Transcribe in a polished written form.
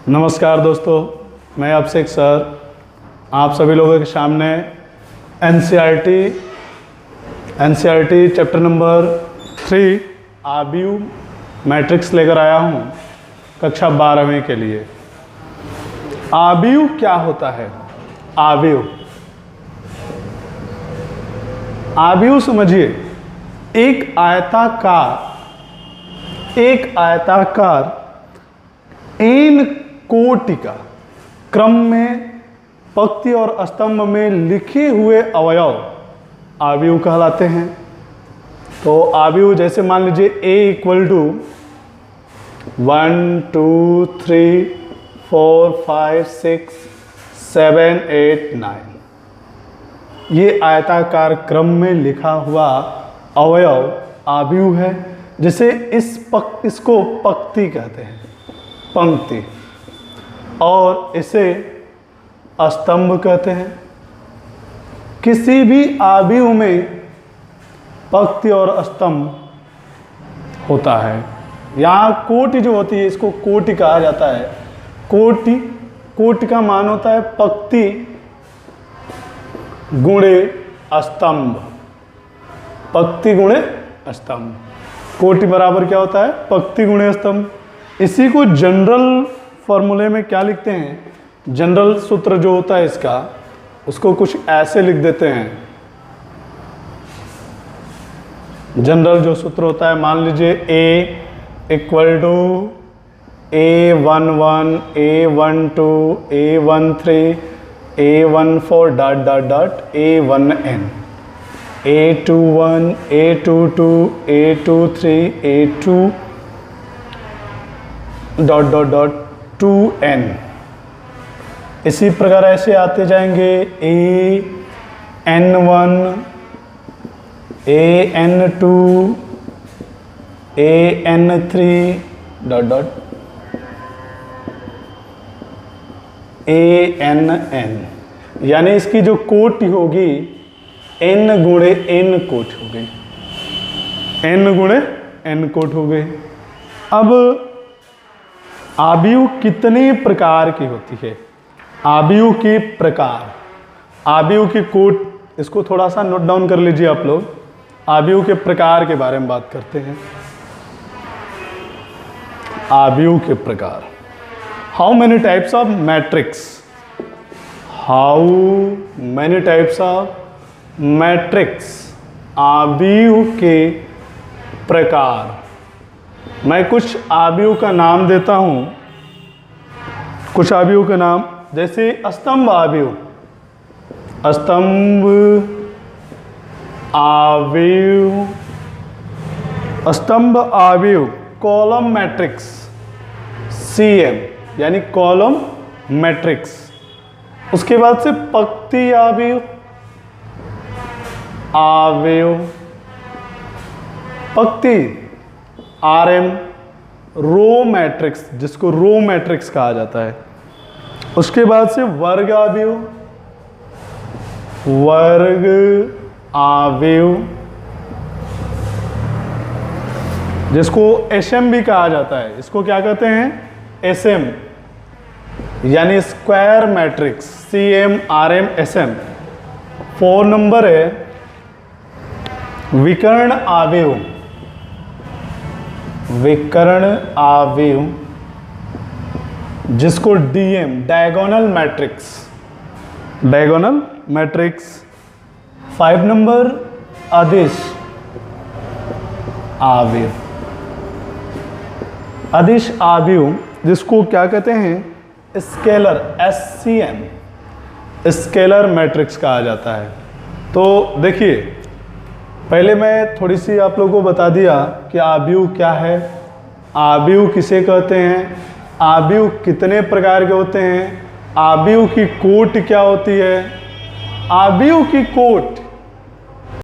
नमस्कार दोस्तों, मैं अभिषेक सर आप सभी लोगों के सामने एनसीईआरटी चैप्टर नंबर 3 आव्यूह मैट्रिक्स लेकर आया हूँ कक्षा 12वीं के लिए। आव्यूह क्या होता है? आव्यूह समझिए, एक आयताकार एन कोटि का क्रम में पंक्ति और स्तंभ में लिखे हुए अवयव आव्यूह कहलाते हैं। तो आव्यूह जैसे मान लीजिए A = 1 2 3 4 5 6 7 8 9, ये आयताकार क्रम में लिखा हुआ अवयव आव्यूह है। जिसे इसको पंक्ति कहते हैं, पंक्ति, और इसे स्तंभ कहते हैं। किसी भी आव्यूह में पंक्ति और स्तंभ होता है। यहाँ कोटि जो होती है, इसको कोटि कहा जाता है। कोटि का मान होता है पंक्ति गुणे स्तंभ। पंक्ति गुणे स्तंभ, कोटि बराबर क्या होता है? पंक्ति गुणे स्तंभ। इसी को जनरल फॉर्मूले में क्या लिखते हैं? जनरल सूत्र जो होता है इसका, उसको कुछ ऐसे लिख देते हैं। जनरल जो सूत्र होता है, मान लीजिए A = A11 A12 A13 A14 A1n, A21 A22 A23 A2 ... 2n। इसी प्रकार ऐसे आते जाएंगे AN1 AN2 AN3 ... ANn, यानी इसकी जो कोटि होगी n गुणे n कोटि हो गई, n गुणे n कोटि हो गई। अब आव्यूह कितने प्रकार की होती है? आव्यूह के प्रकार, आव्यूह की कोटि, इसको थोड़ा सा नोट डाउन कर लीजिए आप लोग। आव्यूह के प्रकार के बारे में बात करते हैं। आव्यूह के प्रकार। How many types of matrix? How many types of matrix? आव्यूह के प्रकार। मैं कुछ आव्यूह का नाम देता हूं, कुछ आव्यूह का नाम, जैसे स्तंभ आव्यूह, स्तंभ आव्यूह, स्तंभ आव्यूह, कॉलम मैट्रिक्स CM, यानी कॉलम मैट्रिक्स। उसके बाद से पंक्ति आव्यूह, पंक्ति RM, रो मैट्रिक्स, जिसको रो मैट्रिक्स कहा जाता है। उसके बाद से वर्ग आव्यूह, वर्ग आव्यूह, जिसको SM भी कहा जाता है। इसको क्या कहते हैं? SM, यानी square matrix, CM RM SM। 4 number है विकर्ण आव्यूह, विकर्ण आव्यूह, जिसको DM, diagonal matrix, diagonal matrix. 5 number अदिश आव्यूह, अदिश आव्यूह, जिसको क्या कहते हैं? स्केलर, SCM, स्केलर मैट्रिक्स कहा जाता है। तो देखिए, पहले मैं थोड़ी सी आप लोगों को बता दिया कि आव्यूह क्या है, आव्यूह किसे कहते हैं, आव्यूह कितने प्रकार के होते हैं, आव्यूह की कोटि क्या होती है। आव्यूह की कोटि